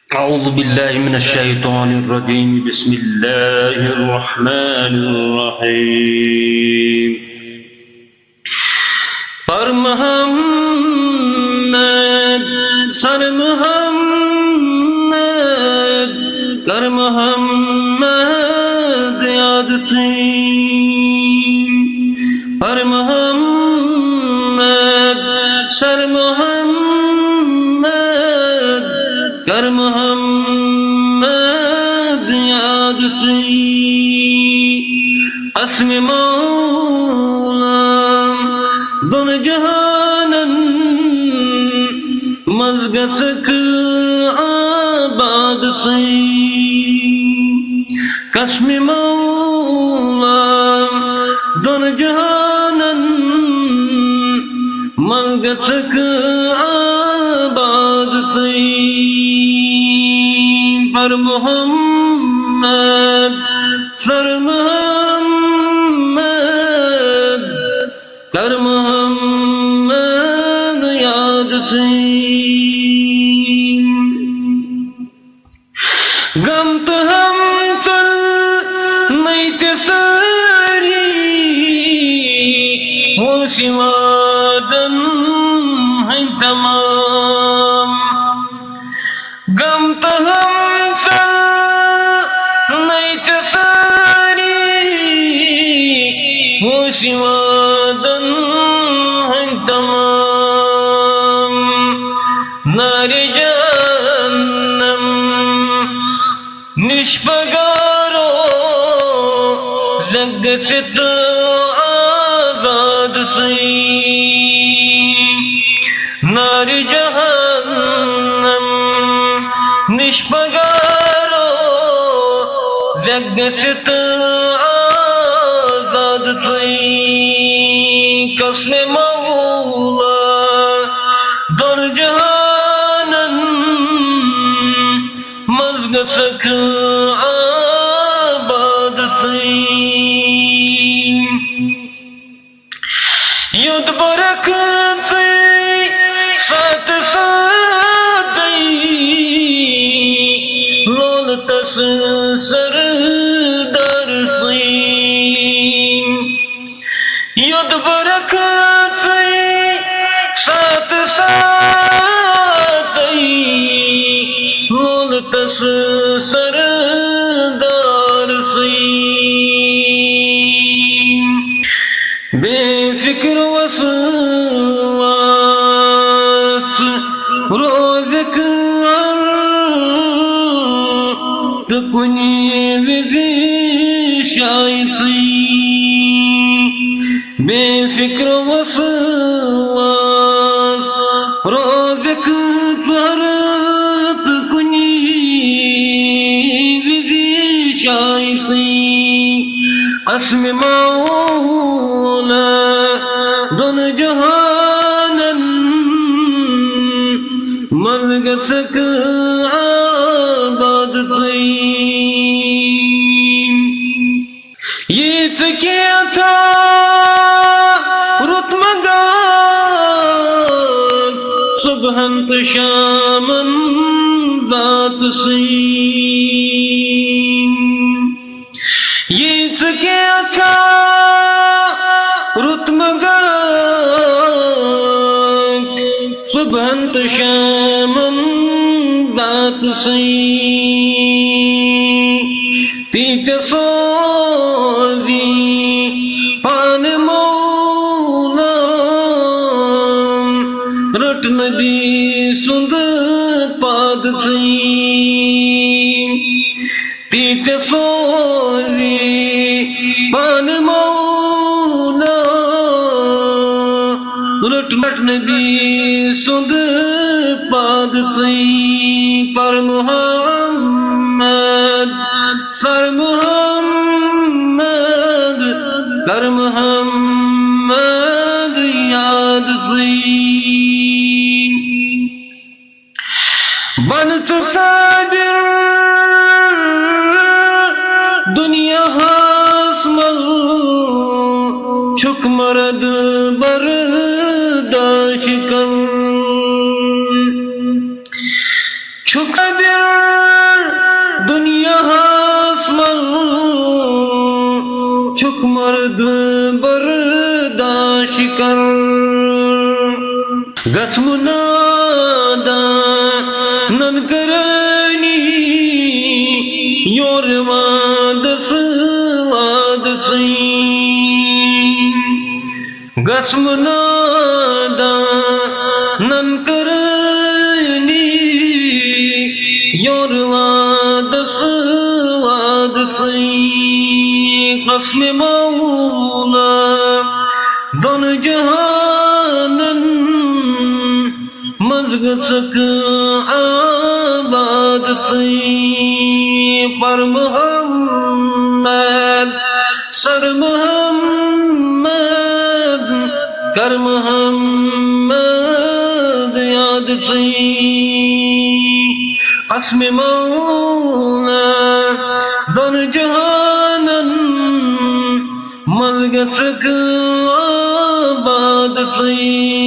أعوذ بالله من الشيطان الرجيم بسم الله الرحمن الرحيم پر محمد سر محمد کر محمد یاد سین پر محمد سر محمد کر محمد یاد سین اسم مولا دون جہانن مزگسک آباد سین قسم مولا دون جہانن مزگسک آباد سین پر محمد سر محمد کر محمد یاد سین غم تو ہم چل نہیں تھے ساری وہ شوادن ہیں تمام غم تو ہم چل نہیں تھے ساری وہ شوادن ہیں تمام نار جہنم نشپگارو زگ سے تو آزاد سین نار جہنم نشپگارو زگ سے تو آزاد سین قسم مولا در جہانن مزگسک آباد سین یود برکت سات سادی لول تس سردار سین یود برکت سات سادی لول تس سردار سین بے فکر وسواس روزک تو کنی وزی شاید سین بے فکر وسواس روزک تو کنی وزی شاید سین قسم مولا دون جہانن مزگسک آباد سین یہ کیا تھا رتمگان صبحنت شامن ذات سین یہ کیا تھا رتمگان صبحنت شامن ذات سین تیچ سوزی پان مولا رٹ نبی سند پاد سین تیچ سوزی پان مولا رٹ نبی سند پاد سین پر محمد سر محمد کر محمد یاد سین بنت صابر دنیا ہاسمل چھک مرد برداشت کر bir dünya hasmal çok mard bardashkar gasmunada nan karani yormad swad sain gasmunada nan karani yormad swad sain qasm maula don jahanan mazgsak abad sain par muhammad sar muhammad kar muhammad yad sain qasm maula don jahanan mazgsak abad sain.